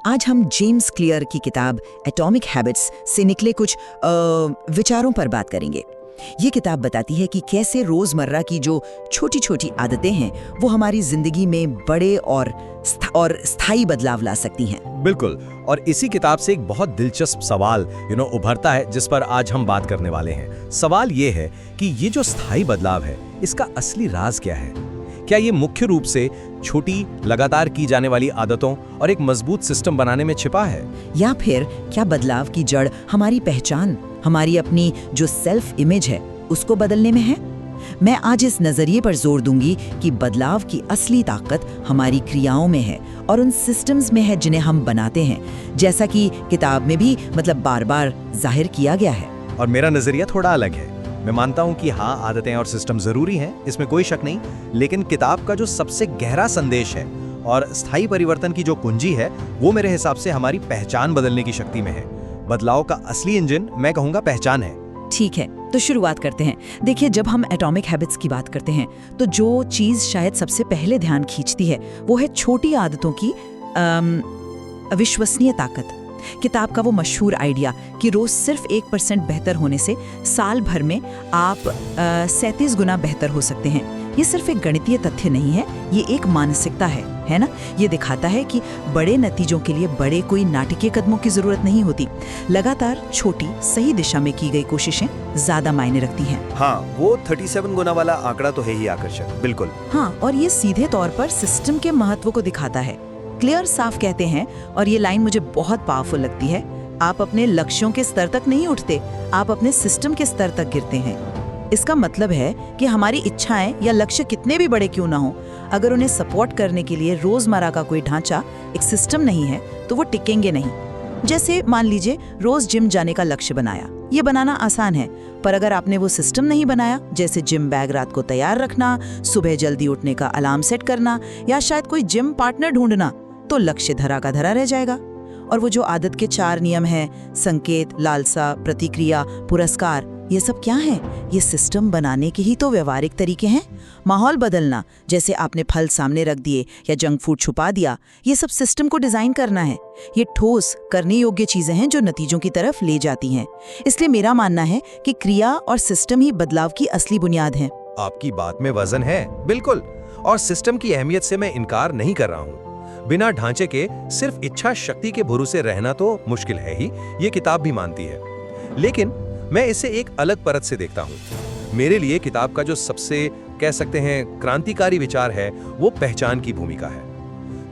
आज हम James clear की किताब एटॉमिक हैबिट्स से निकले कुछ विचारों पर बात करेंगे। ये किताब बताती है कि कैसे रोजमर्रा की जो छोटी छोटी आदतें हैं वो हमारी जिंदगी में बड़े और स्थायी बदलाव ला सकती हैं। बिल्कुल, और इसी किताब से एक बहुत दिलचस्प सवाल उभरता है जिस पर आज हम बात करने वाले हैं। सवाल ये है कि ये जो स्थायी बदलाव है इसका असली राज क्या है? क्या ये मुख्य रूप से छोटी लगातार की जाने वाली आदतों और एक मजबूत सिस्टम बनाने में छिपा है, या फिर क्या बदलाव की जड़ हमारी पहचान, हमारी अपनी जो सेल्फ इमेज है उसको बदलने में है? मैं आज इस नजरिए पर जोर दूंगी कि बदलाव की असली ताकत हमारी क्रियाओं में है और उन सिस्टम्स में है जिन्हें हम बनाते हैं, जैसा कि किताब में भी बार बार जाहिर किया गया है। और मेरा नजरिया थोड़ा अलग है। मैं मानता हूं कि हाँ, आदतें और सिस्टम जरूरी हैं, इसमें कोई शक नहीं, लेकिन किताब का जो सबसे गहरा संदेश है और स्थायी परिवर्तन की जो कुंजी है वो मेरे हिसाब से हमारी पहचान बदलने की शक्ति में है। बदलाव का असली इंजन मैं कहूँगा पहचान है। ठीक है, तो शुरुआत करते हैं। देखिए, जब हम एटॉमिक हैबिट्स की बात करते हैं तो जो चीज शायद सबसे पहले ध्यान खींचती है वो है छोटी आदतों की अविश्वसनीय ताकत। किताब का वो मशहूर आइडिया कि रोज सिर्फ 1% बेहतर होने से साल भर में आप 37 गुना बेहतर हो सकते हैं, ये सिर्फ एक गणितीय तथ्य नहीं है, ये एक मानसिकता है ना? ये दिखाता है कि बड़े नतीजों के लिए बड़े कोई नाटकीय कदमों की जरूरत नहीं होती। लगातार छोटी सही दिशा में की गई कोशिशें ज्यादा मायने रखती हैं। हाँ, वो 37 गुना वाला आंकड़ा तो है ही आकर्षक। बिल्कुल हाँ, और ये सीधे तौर पर सिस्टम के महत्व को दिखाता है। क्लियर साफ कहते हैं, और ये लाइन मुझे बहुत पावरफुल लगती है, आप अपने लक्ष्यों के स्तर तक नहीं उठते, आप अपने सिस्टम के स्तर तक गिरते हैं। इसका मतलब है कि हमारी इच्छाएं या लक्ष्य कितने भी बड़े क्यों ना हो, अगर उन्हें सपोर्ट करने के लिए रोजमर्रा का कोई ढांचा, एक सिस्टम नहीं है तो वो टिकेंगे नहीं। जैसे मान लीजिए रोज जिम जाने का लक्ष्य बनाया, ये बनाना आसान है, पर अगर आपने वो सिस्टम नहीं बनाया, जैसे जिम बैग रात को तैयार रखना, सुबह जल्दी उठने का अलार्म सेट करना या शायद कोई जिम पार्टनर ढूंढना, तो लक्ष्य धरा का धरा रह जाएगा। और वो जो आदत के 4 नियम हैं, संकेत, लालसा, प्रतिक्रिया, पुरस्कार, ये सब क्या है? ये सिस्टम बनाने के ही तो व्यवहारिक तरीके हैं। माहौल बदलना, जैसे आपने फल सामने रख दिए या जंक फूड छुपा दिया, ये सब सिस्टम को डिजाइन करना है। ये ठोस करने योग्य चीजें हैं जो नतीजों की तरफ ले जाती हैं। इसलिए मेरा मानना है कि क्रिया और सिस्टम ही बदलाव की असली बुनियाद है। आपकी बात में वजन है, बिल्कुल, और सिस्टम की अहमियत से मैं इनकार नहीं कर रहा हूँ। बिना ढांचे के सिर्फ इच्छा शक्ति के भरोसे रहना तो मुश्किल है ही, ये किताब भी मानती है। लेकिन मैं इसे एक अलग परत से देखता हूँ। मेरे लिए किताब का जो सबसे कह सकते हैं क्रांतिकारी विचार है वो पहचान की भूमिका है।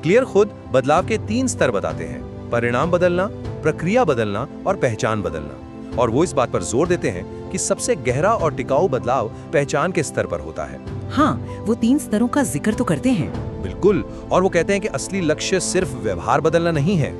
क्लियर खुद बदलाव के 3 स्तर बताते हैं: परिणाम बदलना, प्रक्रिया बदलना और पहचान बदलना। और वो इस बात पर जोर देते हैं कि सबसे गहरा और टिकाऊ बदलाव पहचान के स्तर पर होता है। हाँ, वो 3 स्तरों का जिक्र तो करते हैं। बिल्कुल, और वो कहते हैं कि असली लक्ष्य सिर्फ व्यवहार बदलना नहीं है,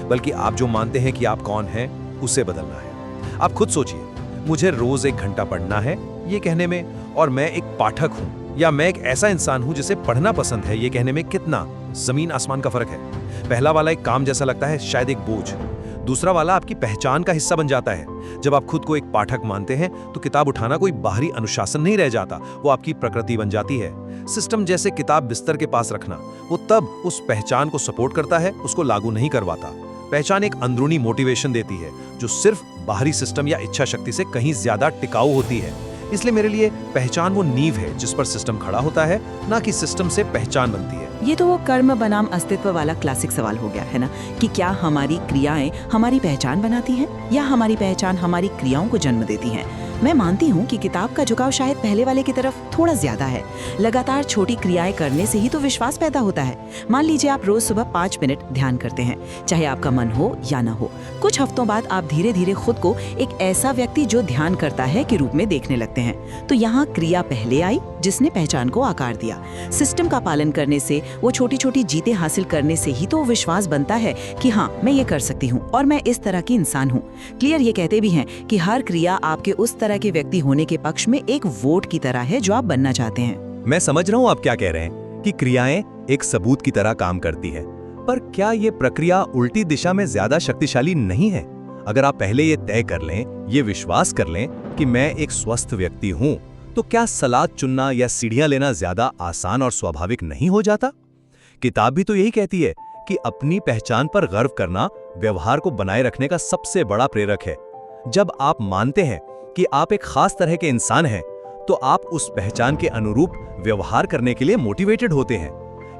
बल्कि आप जो मानते हैं कि आप कौन हैं उसे बदलना है। आप खुद सोचिए, मुझे रोज 1 घंटा पढ़ना है ये कहने में, और मैं एक पाठक हूँ, या मैं एक ऐसा इंसान हूँ जिसे पढ़ना पसंद है ये कहने में कितना जमीन आसमान का फर्क है। पहला वाला एक काम जैसा लगता है, शायद एक बोझ। दूसरा वाला आपकी पहचान का हिस्सा बन जाता है। जब आप खुद को एक पाठक मानते हैं तो किताब उठाना कोई बाहरी अनुशासन नहीं रह जाता, वो आपकी प्रकृति बन जाती है। सिस्टम जैसे किताब बिस्तर के पास रखना, वो तब उस पहचान को सपोर्ट करता है, उसको लागू नहीं करवाता। पहचान एक अंदरूनी मोटिवेशन देती है जो सिर्फ बाहरी सिस्टम या इच्छा शक्ति से कहीं ज्यादा टिकाऊ होती है। इसलिए मेरे लिए पहचान वो नींव है जिस पर सिस्टम खड़ा होता है, ना कि सिस्टम से पहचान बनती है। ये तो वो कर्म बनाम अस्तित्व वाला क्लासिक सवाल हो गया है ना, कि क्या हमारी क्रियाएं हमारी पहचान बनाती हैं या हमारी पहचान हमारी क्रियाओं को जन्म देती हैं। मैं मानती हूँ कि किताब का झुकाव शायद पहले वाले की तरफ थोड़ा ज्यादा है। लगातार छोटी क्रियाएं करने से ही तो विश्वास पैदा होता है। मान लीजिए आप रोज सुबह 5 मिनट ध्यान करते हैं, चाहे आपका मन हो या ना हो। कुछ हफ्तों बाद आप धीरे धीरे खुद को एक ऐसा व्यक्ति जो ध्यान करता है के रूप में देखने लगते हैं। तो यहाँ क्रिया पहले आई जिसने पहचान को आकार दिया। सिस्टम का पालन करने से, वो छोटी छोटी जीतें हासिल करने से ही तो विश्वास बनता है कि हाँ, मैं ये कर सकती हूँ और मैं इस तरह की इंसान हूँ। क्लियर ये कहते भी हैं कि हर क्रिया आपके उस तरह के व्यक्ति होने के पक्ष में एक वोट की तरह है जो आप बनना चाहते हैं। मैं समझ रहा हूँ आप क्या कह रहे हैं कि क्रियाएं एक सबूत की तरह काम करती है, पर क्या ये प्रक्रिया उल्टी दिशा में ज्यादा शक्तिशाली नहीं है? अगर आप पहले ये तय कर लें, ये विश्वास कर लें कि मैं एक स्वस्थ व्यक्ति हूँ, तो क्या सलाद चुनना या सीढ़ियां लेना ज्यादा आसान और स्वाभाविक नहीं हो जाता? किताब भी तो यही कहती है कि अपनी पहचान पर गर्व करना व्यवहार को बनाए रखने का सबसे बड़ा प्रेरक है। जब आप मानते हैं कि आप एक खास तरह के इंसान हैं, तो आप उस पहचान के अनुरूप व्यवहार करने के लिए मोटिवेटेड होते हैं।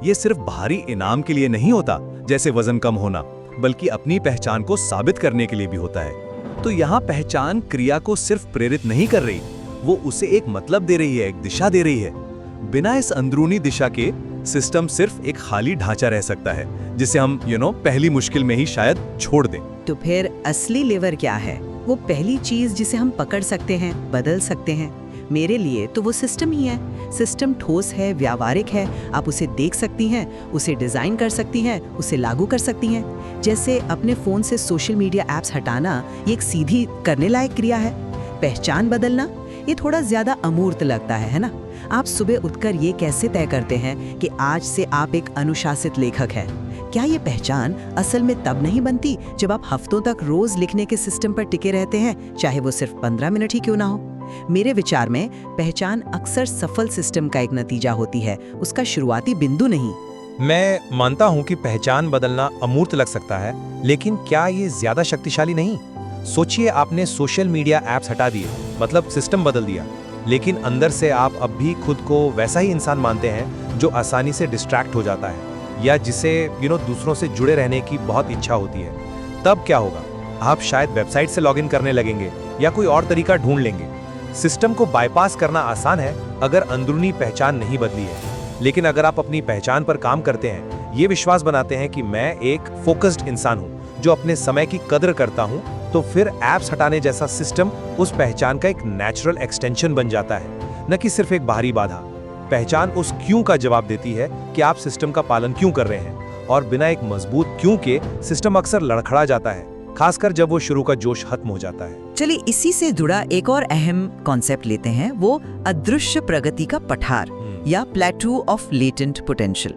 ये सिर्फ बाहरी इनाम के लिए नहीं होता, जैसे वजन कम होना, बल्कि अपनी पहचान को साबित करने के लिए भी होता है। तो यहाँ पहचान क्रिया को सिर्फ प्रेरित नहीं कर रही, वो उसे एक मतलब दे रही है, एक दिशा दे रही है। बिना इस अंदरूनी दिशा के सिस्टम सिर्फ एक खाली ढांचा रह सकता है, जिसे हम पहली मुश्किल में ही शायद छोड़ दें। तो फिर असली लेवर क्या है? वो पहली चीज जिसे हम पकड़ सकते हैं, बदल सकते हैं। मेरे लिए तो वो सिस्टम ही है। सिस्टम ठोस है, व्यावहारिक है। आप उसे देख सकती हैं, उसे डिजाइन कर सकती हैं, उसे लागू कर सकती हैं। जैसे अपने फोन से सोशल मीडिया एप्स हटाना, ये एक सीधी करने लायक क्रिया है। पहचान बदलना, ये थोड़ा ज्यादा अमूर्त लगता है ना? आप सुबह उठकर ये कैसे तय करते हैं कि आज से आप एक अनुशासित लेखक हैं? क्या ये पहचान असल में तब नहीं बनती जब आप हफ्तों तक रोज लिखने के सिस्टम पर टिके रहते हैं, चाहे वो सिर्फ 15 मिनट ही क्यों ना हो? मेरे विचार में पहचान अक्सर सफल सिस्टम का एक नतीजा होती है, उसका शुरुआती बिंदु नहीं। मैं मानता हूं कि पहचान बदलना अमूर्त लग सकता है, लेकिन क्या ये ज्यादा शक्तिशाली नहीं? सोचिए, आपने सोशल मीडिया ऐप्स हटा दिए, मतलब सिस्टम बदल दिया, लेकिन अंदर से आप अब भी खुद को वैसा ही इंसान मानते हैं जो आसानी से डिस्ट्रैक्ट हो जाता है, या जिसे दूसरों से जुड़े रहने की बहुत इच्छा होती है। तब क्या होगा? आप शायद वेबसाइट से लॉगिन करने लगेंगे या कोई और तरीका ढूंढ लेंगे। सिस्टम को बाईपास करना आसान है अगर अंदरूनी पहचान नहीं बदली है, लेकिन अगर आप अपनी पहचान पर काम करते हैं, ये विश्वास बनाते हैं कि मैं एक फोकस्ड इंसान हूं जो अपने समय की कदर करता हूं, तो फिर ऐप्स हटाने जैसा सिस्टम उस पहचान का एक नेचुरल एक्सटेंशन बन जाता है, न कि सिर्फ एक बाहरी बाधा। पहचान उस क्यों का जवाब देती है कि आप सिस्टम का पालन क्यों कर रहे हैं, और बिना एक मजबूत क्यों के सिस्टम अक्सर लड़खड़ा जाता है, खासकर जब वो शुरू का जोश खत्म हो जाता है। चलिए इसी से जुड़ा एक और अहम कॉन्सेप्ट लेते हैं, वो अदृश्य प्रगति का पठार या प्लेटू ऑफ लेटेंट पोटेंशियल।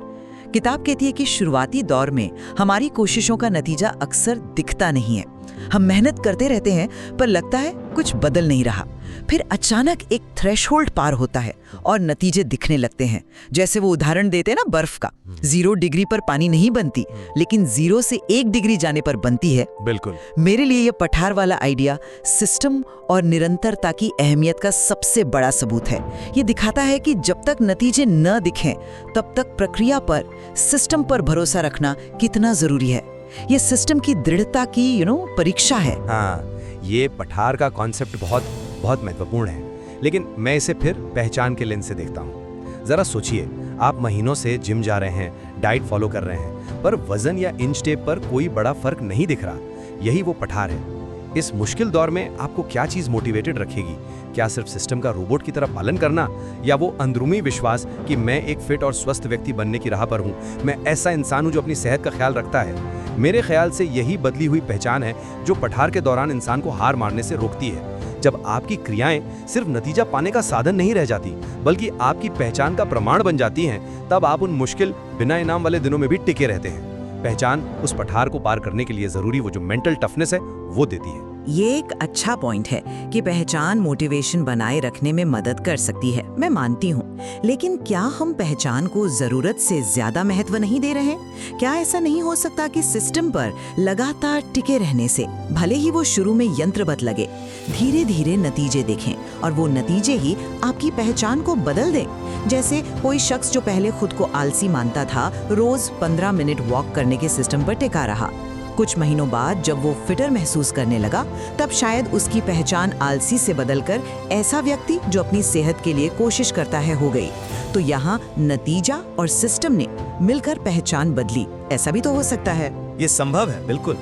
किताब कहती है कि शुरुआती दौर में हमारी कोशिशों का नतीजा अक्सर दिखता नहीं है। हम मेहनत करते रहते हैं पर लगता है कुछ बदल नहीं रहा। फिर अचानक एक थ्रेशोल्ड पार होता है और नतीजे दिखने लगते हैं। जैसे वो उदाहरण देते हैं ना बर्फ का, 0 डिग्री पर पानी नहीं बनती, लेकिन 0 से 1 डिग्री जाने पर बनती है। बिल्कुल। मेरे लिए ये पठार वाला आइडिया सिस्टम और निरंतरता की अहमियत का सबसे बड़ा सबूत है। ये दिखाता है कि जब तक नतीजे न दिखें तब तक प्रक्रिया पर, सिस्टम पर भरोसा रखना कितना जरूरी है। ये सिस्टम की दृढ़ता की परीक्षा है। हाँ, ये पठार का कॉन्सेप्ट बहुत बहुत महत्वपूर्ण है, लेकिन मैं इसे फिर पहचान के लेंस से देखता हूँ। जरा सोचिए, आप महीनों से जिम जा रहे हैं, डाइट फॉलो कर रहे हैं, पर वजन या इंच टेप पर कोई बड़ा फर्क नहीं दिख रहा। यही वो पठार है। इस मुश्किल दौर में आपको क्या चीज़ मोटिवेटेड रखेगी? क्या सिर्फ सिस्टम का रोबोट की तरह पालन करना, या वो अंदरूनी विश्वास कि मैं एक फिट और स्वस्थ व्यक्ति बनने की राह पर हूँ, मैं ऐसा इंसान हूँ जो अपनी सेहत का ख्याल रखता है? मेरे ख्याल से यही बदली हुई पहचान है जो पठार के दौरान इंसान को हार मारने से रोकती है। जब आपकी क्रियाएं सिर्फ नतीजा पाने का साधन नहीं रह जाती, बल्कि आपकी पहचान का प्रमाण बन जाती हैं, तब आप उन मुश्किल बिना इनाम वाले दिनों में भी टिके रहते हैं। पहचान उस पठार को पार करने के लिए जरूरी वो जो मेंटल टफनेस है वो देती है। ये एक अच्छा पॉइंट है कि पहचान मोटिवेशन बनाए रखने में मदद कर सकती है, मैं मानती हूँ। लेकिन क्या हम पहचान को जरूरत से ज्यादा महत्व नहीं दे रहे? क्या ऐसा नहीं हो सकता कि सिस्टम पर लगातार टिके रहने से, भले ही वो शुरू में यंत्रवत लगे, धीरे धीरे नतीजे दिखें और वो नतीजे ही आपकी पहचान को बदल दें? जैसे कोई शख्स जो पहले खुद को आलसी मानता था, रोज 15 मिनट वॉक करने के सिस्टम पर टिका रहा। कुछ महीनों बाद जब वो फिटर महसूस करने लगा, तब शायद उसकी पहचान आलसी से बदलकर ऐसा व्यक्ति जो अपनी सेहत के लिए कोशिश करता है हो गई। तो यहाँ नतीजा और सिस्टम ने मिलकर पहचान बदली। ऐसा भी तो हो सकता है। ये संभव है, बिल्कुल।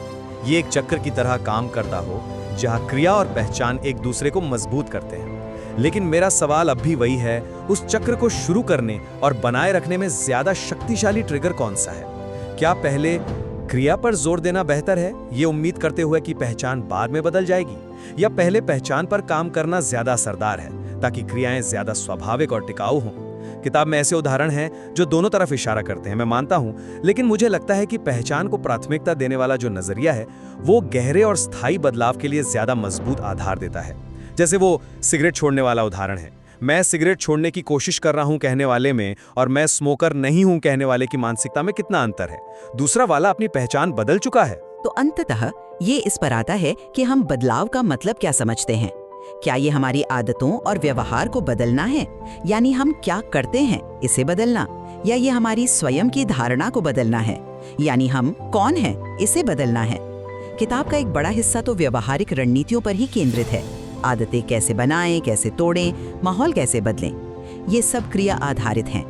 ये एक चक्र की तरह काम करता हो, जहाँ क्रिया और पहचान एक दूसरे को मजबूत करते हैं। लेकिन मेरा सवाल अब भी वही है, उस चक्र को शुरू करने और बनाए रखने में ज्यादा शक्तिशाली ट्रिगर कौन सा है? क्या पहले क्रिया पर जोर देना बेहतर है, ये उम्मीद करते हुए कि पहचान बाद में बदल जाएगी, या पहले पहचान पर काम करना ज्यादा असरदार है ताकि क्रियाएं ज्यादा स्वाभाविक और टिकाऊ हों? किताब में ऐसे उदाहरण हैं जो दोनों तरफ इशारा करते हैं, मैं मानता हूं, लेकिन मुझे लगता है कि पहचान को प्राथमिकता देने वाला जो नजरिया है वो गहरे और स्थायी बदलाव के लिए ज्यादा मजबूत आधार देता है। जैसे वो सिगरेट छोड़ने वाला उदाहरण है। मैं सिगरेट छोड़ने की कोशिश कर रहा हूं कहने वाले में और मैं स्मोकर नहीं हूं कहने वाले की मानसिकता में कितना अंतर है। दूसरा वाला अपनी पहचान बदल चुका है। तो अंततः ये इस पर आता है कि हम बदलाव का मतलब क्या समझते हैं। क्या ये हमारी आदतों और व्यवहार को बदलना है, यानी हम क्या करते हैं इसे बदलना, या ये हमारी स्वयं की धारणा को बदलना है, यानी हम कौन हैं इसे बदलना है। किताब का एक बड़ा हिस्सा तो व्यवहारिक रणनीतियों पर ही केंद्रित है। आदतें कैसे बनाएं, कैसे तोड़ें, माहौल कैसे बदलें, ये सब क्रिया आधारित हैं।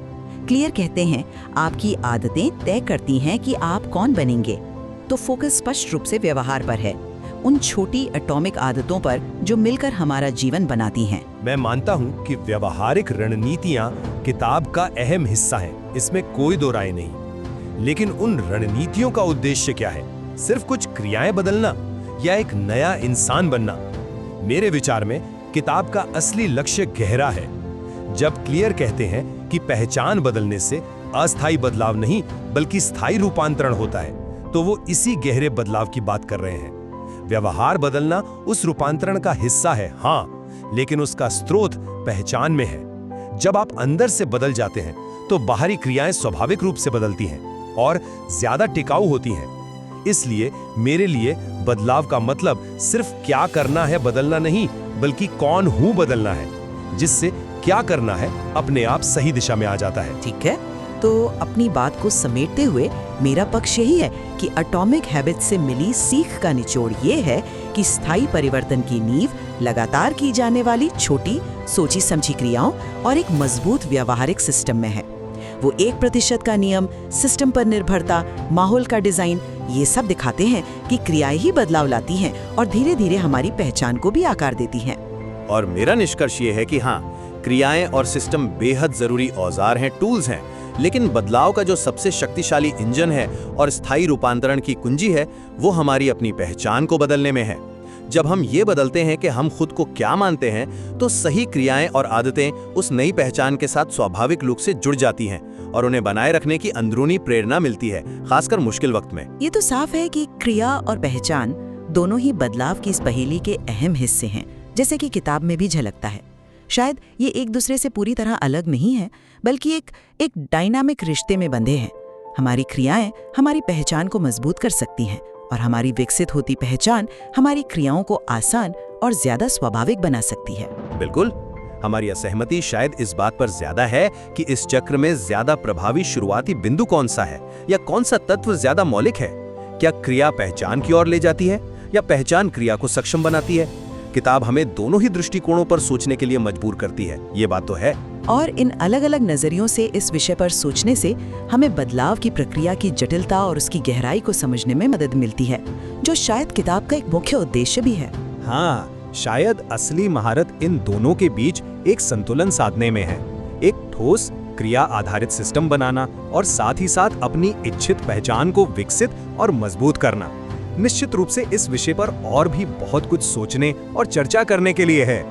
क्लियर कहते हैं आपकी आदतें तय करती हैं कि आप कौन बनेंगे। तो फोकस स्पष्ट रूप से व्यवहार पर है, उन छोटी एटॉमिक आदतों पर जो मिलकर हमारा जीवन बनाती हैं। मैं मानता हूं कि व्यवहारिक रणनीतियां किताब का अहम हिस्सा हैं, इसमें कोई दो राय नहीं। लेकिन उन रणनीतियों का उद्देश्य क्या है? सिर्फ कुछ क्रियाएं बदलना या एक नया इंसान बनना? मेरे विचार में किताब का असली लक्ष्य गहरा है। जब क्लियर कहते हैं कि पहचान बदलने से अस्थायी बदलाव नहीं बल्कि स्थायी रूपांतरण होता है, तो वो इसी गहरे बदलाव की बात कर रहे हैं। व्यवहार बदलना उस रूपांतरण का हिस्सा है, हाँ, लेकिन उसका स्रोत पहचान में है। जब आप अंदर से बदल जाते हैं तो बाहरी क्रियाएं स्वाभाविक रूप से बदलती हैं और ज्यादा टिकाऊ होती हैं। इसलिए मेरे लिए बदलाव का मतलब सिर्फ क्या करना है बदलना नहीं, बल्कि कौन हूं बदलना है, जिससे क्या करना है अपने आप सही दिशा में आ जाता है। ठीक है, तो अपनी बात को समेटते हुए मेरा पक्ष यही है कि एटॉमिक हैबिट से मिली सीख का निचोड़ ये है कि स्थायी परिवर्तन की नींव लगातार की जाने वाली छोटी सोची समझी क्रियाओं और एक मजबूत व्यावहारिक सिस्टम में है। वो 1% का नियम, सिस्टम पर निर्भरता, माहौल का डिजाइन, ये सब दिखाते हैं कि क्रियाएं ही बदलाव लाती हैं और धीरे धीरे हमारी पहचान को भी आकार देती हैं। और मेरा निष्कर्ष ये है कि हाँ, क्रियाएं और सिस्टम बेहद जरूरी औजार हैं, टूल्स हैं, लेकिन बदलाव का जो सबसे शक्तिशाली इंजन है और स्थायी रूपांतरण की कुंजी है, वो हमारी अपनी पहचान को बदलने में है। जब हम ये बदलते हैं कि हम खुद को क्या मानते हैं, तो सही क्रियाएं और आदतें उस नई पहचान के साथ स्वाभाविक रूप से जुड़ जाती हैं और उन्हें बनाए रखने की अंदरूनी प्रेरणा मिलती है, खासकर मुश्किल वक्त में। ये तो साफ है कि क्रिया और पहचान दोनों ही बदलाव की इस पहेली के अहम हिस्से हैं, जैसे कि किताब में भी झलकता है। शायद ये एक दूसरे से पूरी तरह अलग नहीं है, बल्कि एक डायनामिक रिश्ते में बंधे हैं। हमारी क्रियाएं हमारी पहचान को मजबूत कर सकती हैं और हमारी विकसित होती पहचान हमारी क्रियाओं को आसान और ज्यादा स्वाभाविक बना सकती है। बिल्कुल, हमारी असहमति शायद इस बात पर ज्यादा है कि इस चक्र में ज्यादा प्रभावी शुरुआती बिंदु कौन सा है, या कौन सा तत्व ज्यादा मौलिक है। क्या क्रिया पहचान की ओर ले जाती है या पहचान क्रिया को सक्षम बनाती है? किताब हमें दोनों ही दृष्टिकोणों पर सोचने के लिए मजबूर करती है, ये बात तो है। और इन अलग अलग नजरियों से इस विषय पर सोचने से हमें बदलाव की प्रक्रिया की जटिलता और उसकी गहराई को समझने में मदद मिलती है, जो शायद किताब का एक मुख्य उद्देश्य भी है। हाँ, शायद असली महारत इन दोनों के बीच एक संतुलन साधने में है। एक ठोस क्रिया आधारित सिस्टम बनाना और साथ ही साथ अपनी इच्छित पहचान को विकसित और मजबूत करना। निश्चित रूप से इस विषय पर और भी बहुत कुछ सोचने और चर्चा करने के लिए है।